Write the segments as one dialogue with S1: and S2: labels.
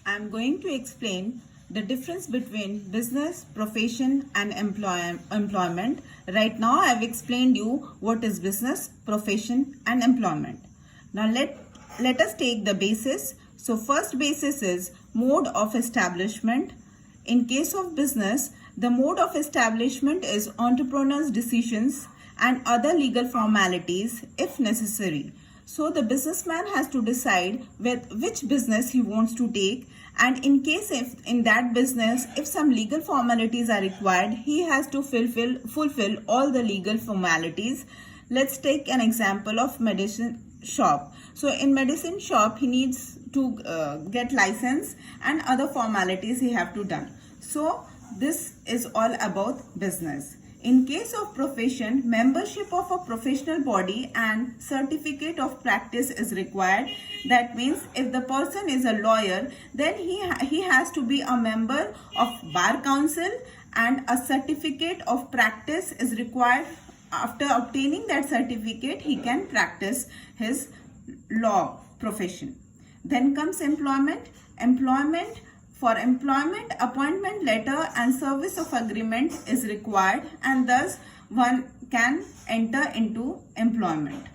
S1: I'm going to explain the difference between business, profession and employment. Right now I've explained you what is business, profession and employment. Now let us take the basis. So first basis is mode of establishment. In case of business, the mode of establishment is entrepreneur's decisions and other legal formalities if necessary. So the businessman has to decide which business he wants to take, and in case if in that business if some legal formalities are required, he has to fulfill all the legal formalities. Let's take an example of medicine shop. So in medicine shop he needs to get license and other formalities he have to done. So this is all about business. In case of profession, membership of a professional body and certificate of practice is required. That means if the person is a lawyer, then he has to be a member of Bar Council, and a certificate of practice is required. After obtaining that certificate, he can practice his law profession. Then comes employment. For employment, appointment letter and service of agreement is required, and thus one can enter into employment.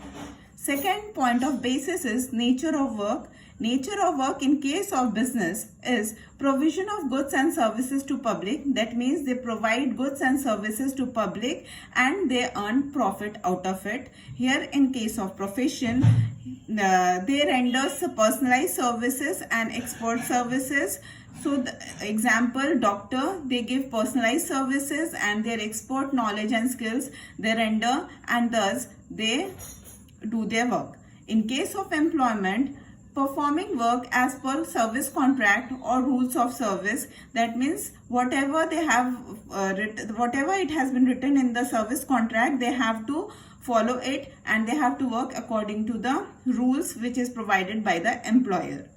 S1: Second point of basis is nature of work. Nature of work in case of business is provision of goods and services to public. That means they provide goods and services to public and they earn profit out of it. Here in case of profession, they render personalized services and expert services. So the example, doctor, they give personalized services and their expert knowledge and skills they render, and thus they do their work. In case of employment, performing work as per service contract or rules of service. That means whatever they have whatever it has been written in the service contract, they have to follow it and they have to work according to the rules which is provided by the employer.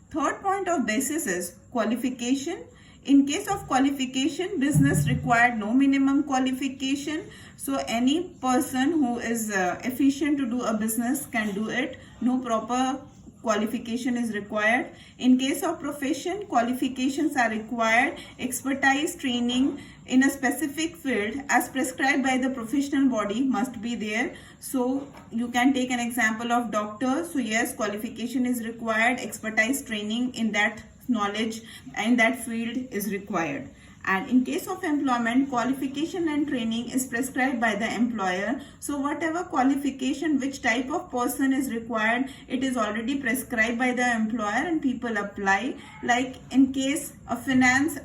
S1: Third point of basis is qualification. In case of qualification, business required no minimum qualification. So any person who is efficient to do a business can do it. No proper qualification is required. In case of profession, qualifications are required. Expertise, training in a specific field as prescribed by the professional body must be there. So you can take an example of doctor. So yes, qualification is required. Expertise, training in that knowledge and that field is required. And in case of employment, qualification and training is prescribed by the employer. So whatever qualification, which type of person is required, it is already prescribed by the employer and people apply. Like in case of finance,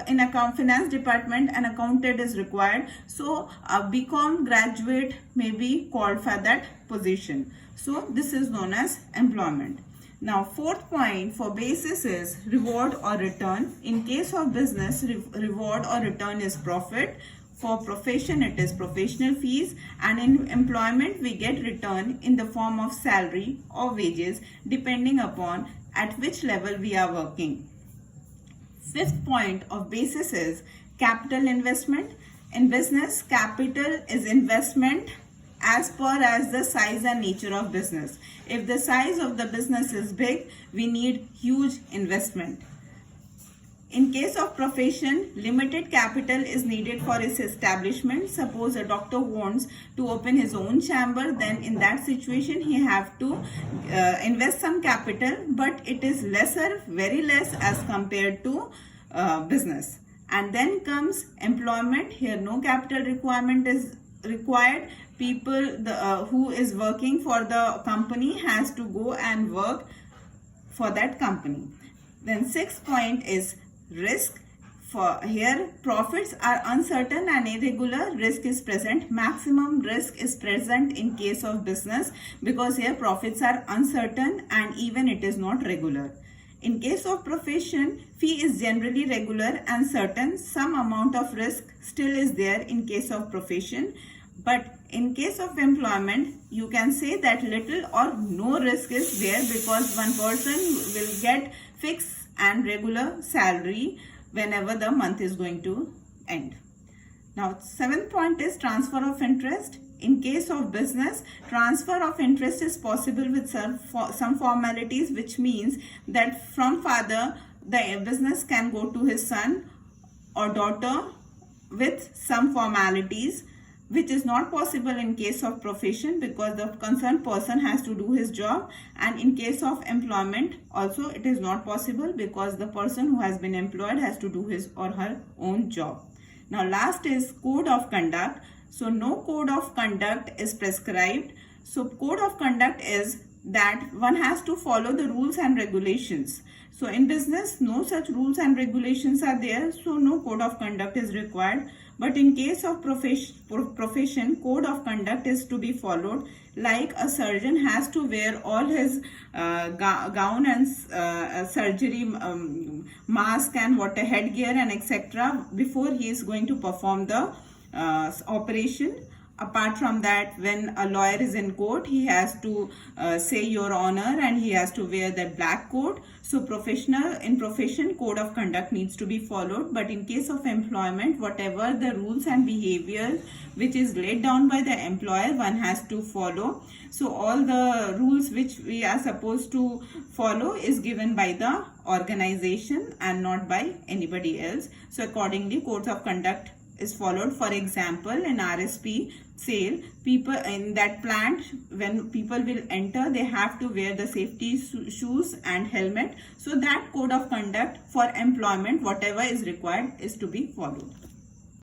S1: in account finance department, an accountant is required. So a BCom graduate may be called for that position. So this is known as employment. Now, fourth point for basis is reward or return. In case of business, reward or return is profit. For profession, it is professional fees. And in employment, we get return in the form of salary or wages, depending upon at which level we are working. Fifth point of basis is capital investment. In business, capital is investment as per as the size and nature of business. If the size of the business is big, we need huge investment. In case of profession, limited capital is needed for its establishment. Suppose a doctor wants to open his own chamber, then in that situation he have to invest some capital, but it is lesser, very less as compared to business. And then comes employment. Here no capital requirement is required. People who is working for the company has to go and work for that company. Then sixth point is risk. For here profits are uncertain and irregular, risk is present. Maximum risk is present in case of business because here profits are uncertain and even it is not regular. In case of profession, fee is generally regular and certain. Some amount of risk still is there in case of profession. But in case of employment, you can say that little or no risk is there because one person will get fixed and regular salary whenever the month is going to end. Now, seventh point is transfer of interest. In case of business, transfer of interest is possible with some formalities, which means that from father the business can go to his son or daughter with some formalities, which is not possible in case of profession because the concerned person has to do his job, and in case of employment also it is not possible because the person who has been employed has to do his or her own job. Now last is code of conduct. So no code of conduct is prescribed. So code of conduct is that one has to follow the rules and regulations. So in business, no such rules and regulations are there, so no code of conduct is required. But in case of profession, code of conduct is to be followed. Like a surgeon has to wear all his gown and surgery mask and what a headgear and etc. before he is going to perform the operation. Apart from that, when a lawyer is in court, he has to say your honor and he has to wear that black coat. So in profession, code of conduct needs to be followed. But in case of employment, whatever the rules and behavior which is laid down by the employer, one has to follow. So all the rules which we are supposed to follow is given by the organization and not by anybody else. So accordingly, codes of conduct is followed. For example, in RSP sale, people in that plant, when people will enter, they have to wear the safety shoes and helmet. So that code of conduct for employment, whatever is required, is to be followed.